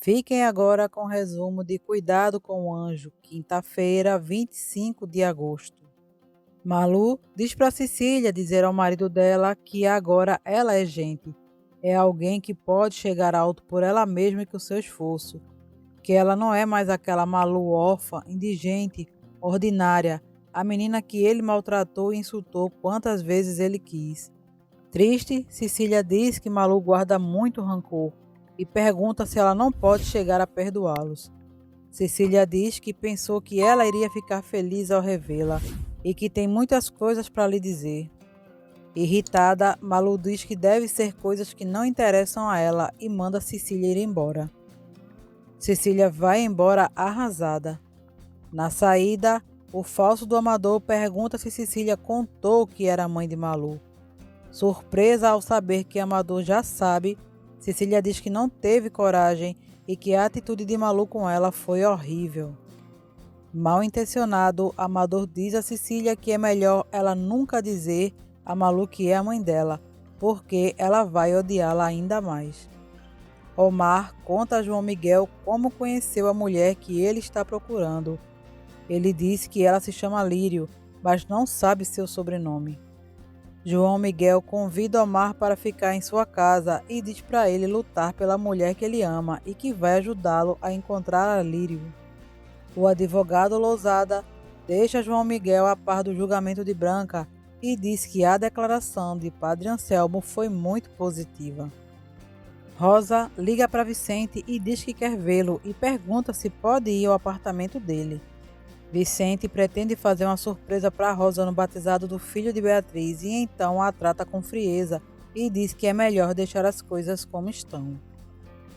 Fiquem agora com o resumo de Cuidado com o Anjo, quinta-feira, 25 de agosto. Malu diz para Cecília dizer ao marido dela que agora ela é gente. É alguém que pode chegar alto por ela mesma e com seu esforço. Que ela não é mais aquela Malu órfã, indigente, ordinária, a menina que ele maltratou e insultou quantas vezes ele quis. Triste, Cecília diz que Malu guarda muito rancor e pergunta se ela não pode chegar a perdoá-los. Cecília diz que pensou que ela iria ficar feliz ao revê-la e que tem muitas coisas para lhe dizer. Irritada, Malu diz que deve ser coisas que não interessam a ela e manda Cecília ir embora. Cecília vai embora arrasada. Na saída, o falso do amador pergunta se Cecília contou que era a mãe de Malu. Surpresa ao saber que Amador já sabe, Cecília diz que não teve coragem e que a atitude de Malu com ela foi horrível. Mal intencionado, Amador diz a Cecília que é melhor ela nunca dizer a Malu que é a mãe dela, porque ela vai odiá-la ainda mais. Omar conta a João Miguel como conheceu a mulher que ele está procurando. Ele diz que ela se chama Lírio, mas não sabe seu sobrenome. João Miguel convida Omar para ficar em sua casa e diz para ele lutar pela mulher que ele ama e que vai ajudá-lo a encontrar a Lírio. O advogado Lousada deixa João Miguel a par do julgamento de Branca e diz que a declaração de Padre Anselmo foi muito positiva. Rosa liga para Vicente e diz que quer vê-lo e pergunta se pode ir ao apartamento dele. Vicente pretende fazer uma surpresa para Rosa no batizado do filho de Beatriz e então a trata com frieza e diz que é melhor deixar as coisas como estão.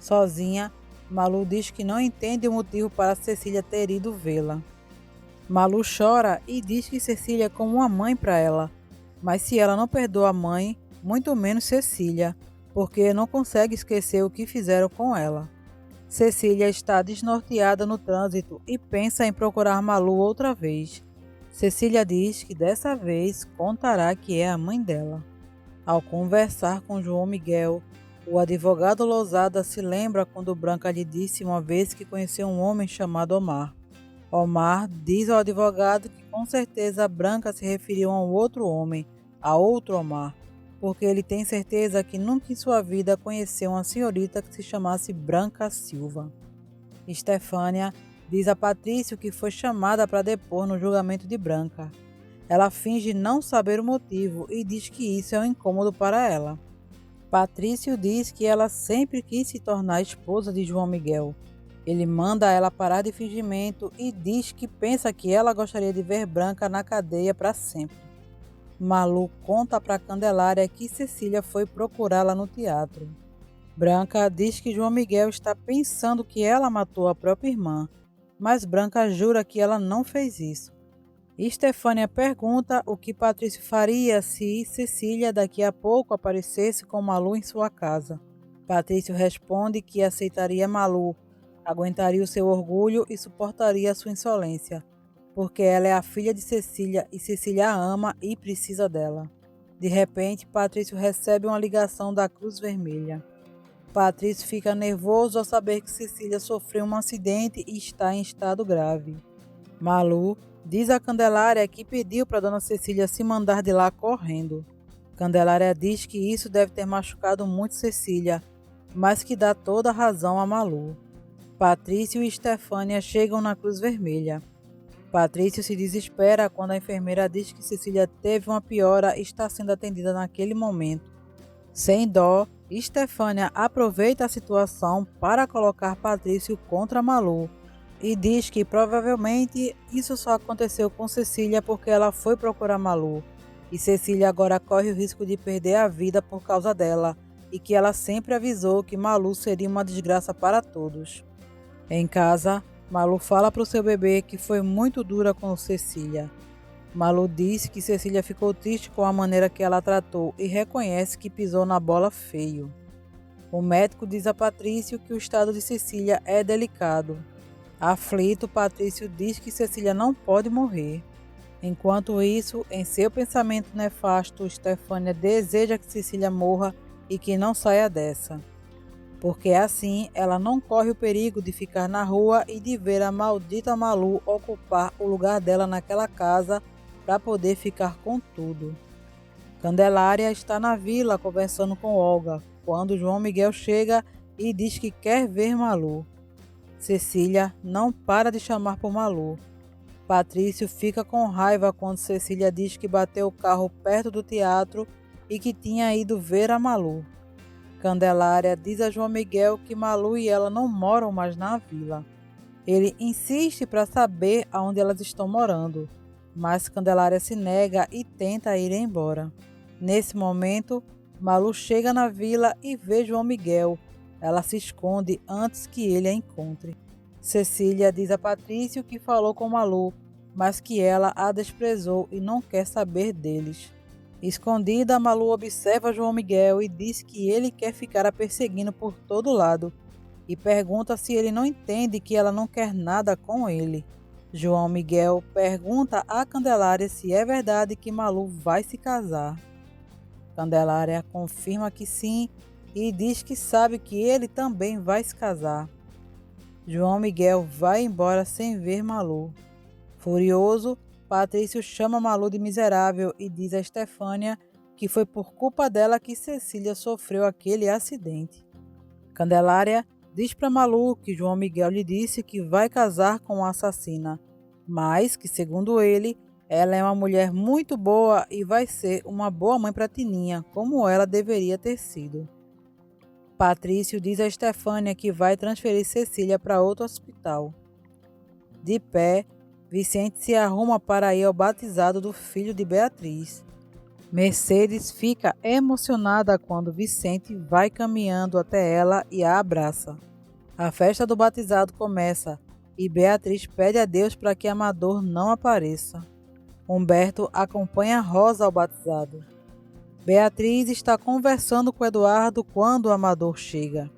Sozinha, Malu diz que não entende o motivo para Cecília ter ido vê-la. Malu chora e diz que Cecília é como uma mãe para ela, mas se ela não perdoa a mãe, muito menos Cecília, porque não consegue esquecer o que fizeram com ela. Cecília está desnorteada no trânsito e pensa em procurar Malu outra vez. Cecília diz que dessa vez contará que é a mãe dela. Ao conversar com João Miguel, o advogado Lousada se lembra quando Branca lhe disse uma vez que conheceu um homem chamado Omar. Omar diz ao advogado que com certeza Branca se referiu a um outro homem, a outro Omar, porque ele tem certeza que nunca em sua vida conheceu uma senhorita que se chamasse Branca Silva. Estefânia diz a Patrício que foi chamada para depor no julgamento de Branca. Ela finge não saber o motivo e diz que isso é um incômodo para ela. Patrício diz que ela sempre quis se tornar esposa de João Miguel. Ele manda ela parar de fingimento e diz que pensa que ela gostaria de ver Branca na cadeia para sempre. Malu conta para Candelária que Cecília foi procurá-la no teatro. Branca diz que João Miguel está pensando que ela matou a própria irmã, mas Branca jura que ela não fez isso. Estefânia pergunta o que Patrício faria se Cecília daqui a pouco aparecesse com Malu em sua casa. Patrício responde que aceitaria Malu, aguentaria o seu orgulho e suportaria a sua insolência, porque ela é a filha de Cecília e Cecília a ama e precisa dela. De repente, Patrício recebe uma ligação da Cruz Vermelha. Patrício fica nervoso ao saber que Cecília sofreu um acidente e está em estado grave. Malu diz a Candelária que pediu para Dona Cecília se mandar de lá correndo. Candelária diz que isso deve ter machucado muito Cecília, mas que dá toda a razão a Malu. Patrício e Estefânia chegam na Cruz Vermelha. Patrício se desespera quando a enfermeira diz que Cecília teve uma piora e está sendo atendida naquele momento. Sem dó, Estefânia aproveita a situação para colocar Patrício contra Malu e diz que provavelmente isso só aconteceu com Cecília porque ela foi procurar Malu e Cecília agora corre o risco de perder a vida por causa dela e que ela sempre avisou que Malu seria uma desgraça para todos. Em casa, Malu fala para o seu bebê que foi muito dura com Cecília. Malu diz que Cecília ficou triste com a maneira que ela a tratou e reconhece que pisou na bola feio. O médico diz a Patrício que o estado de Cecília é delicado. Aflito, Patrício diz que Cecília não pode morrer. Enquanto isso, em seu pensamento nefasto, Estefânia deseja que Cecília morra e que não saia dessa. porque assim ela não corre o perigo de ficar na rua e de ver a maldita Malu ocupar o lugar dela naquela casa para poder ficar com tudo. Candelária está na vila conversando com Olga, quando João Miguel chega e diz que quer ver Malu. Cecília não para de chamar por Malu. Patrício fica com raiva quando Cecília diz que bateu o carro perto do teatro e que tinha ido ver a Malu. Candelária diz a João Miguel que Malu e ela não moram mais na vila. Ele insiste para saber aonde elas estão morando, mas Candelária se nega e tenta ir embora. Nesse momento, Malu chega na vila e vê João Miguel. Ela se esconde antes que ele a encontre. Cecília diz a Patrício que falou com Malu, mas que ela a desprezou e não quer saber deles. Escondida, Malu observa João Miguel e diz que ele quer ficar a perseguindo por todo lado e pergunta se ele não entende que ela não quer nada com ele. João Miguel pergunta a Candelária se é verdade que Malu vai se casar. Candelária confirma que sim e diz que sabe que ele também vai se casar. João Miguel vai embora sem ver Malu. Furioso, Patrício chama Malu de miserável e diz a Estefânia que foi por culpa dela que Cecília sofreu aquele acidente. Candelária diz para Malu que João Miguel lhe disse que vai casar com a assassina, mas que, segundo ele, ela é uma mulher muito boa e vai ser uma boa mãe para Tininha, como ela deveria ter sido. Patrício diz a Estefânia que vai transferir Cecília para outro hospital. De pé, Vicente se arruma para ir ao batizado do filho de Beatriz. Mercedes fica emocionada quando Vicente vai caminhando até ela e a abraça. A festa do batizado começa e Beatriz pede a Deus para que Amador não apareça. Humberto acompanha Rosa ao batizado. Beatriz está conversando com Eduardo quando Amador chega.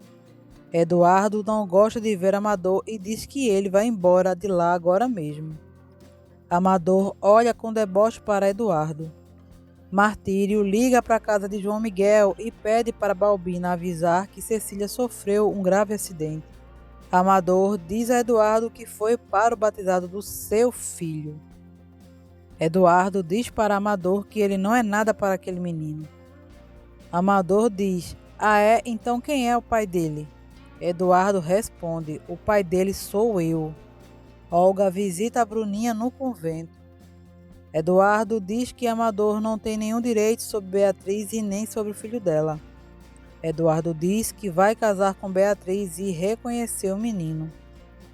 Eduardo não gosta de ver Amador e diz que ele vai embora de lá agora mesmo. Amador olha com deboche para Eduardo. Martírio liga para a casa de João Miguel e pede para Balbina avisar que Cecília sofreu um grave acidente. Amador diz a Eduardo que foi para o batizado do seu filho. Eduardo diz para Amador que ele não é nada para aquele menino. Amador diz: "Ah é? Então quem é o pai dele?" Eduardo responde: "O pai dele sou eu." Olga visita a Bruninha no convento. Eduardo diz que Amador não tem nenhum direito sobre Beatriz e nem sobre o filho dela. Eduardo diz que vai casar com Beatriz e reconhecer o menino.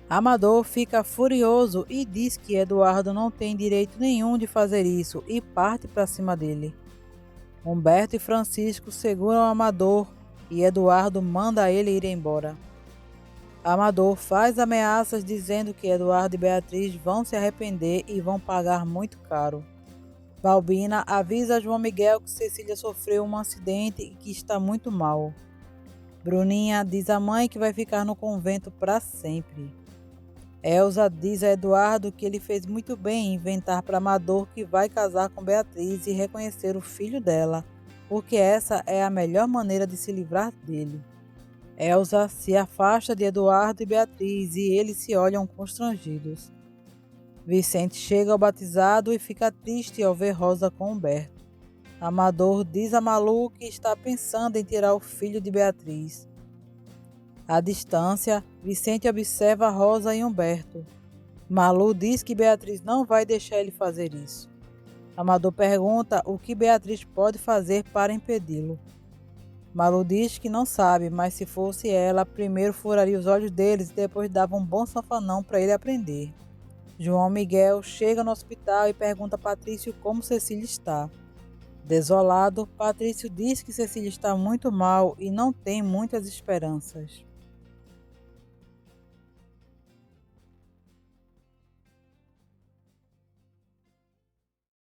Amador fica furioso e diz que Eduardo não tem direito nenhum de fazer isso e parte para cima dele. Humberto e Francisco seguram Amador e Eduardo manda ele ir embora. Amador faz ameaças dizendo que Eduardo e Beatriz vão se arrepender e vão pagar muito caro. Balbina avisa João Miguel que Cecília sofreu um acidente e que está muito mal. Bruninha diz à mãe que vai ficar no convento para sempre. Elza diz a Eduardo que ele fez muito bem em inventar para Amador que vai casar com Beatriz e reconhecer o filho dela, porque essa é a melhor maneira de se livrar dele. Elza se afasta de Eduardo e Beatriz e eles se olham constrangidos. Vicente chega ao batizado e fica triste ao ver Rosa com Humberto. Amador diz a Malu que está pensando em tirar o filho de Beatriz. À distância, Vicente observa Rosa e Humberto. Malu diz que Beatriz não vai deixar ele fazer isso. Amador pergunta o que Beatriz pode fazer para impedi-lo. Malu diz que não sabe, mas se fosse ela, primeiro furaria os olhos deles e depois dava um bom safanão para ele aprender. João Miguel chega no hospital e pergunta a Patrício como Cecília está. Desolado, Patrício diz que Cecília está muito mal e não tem muitas esperanças.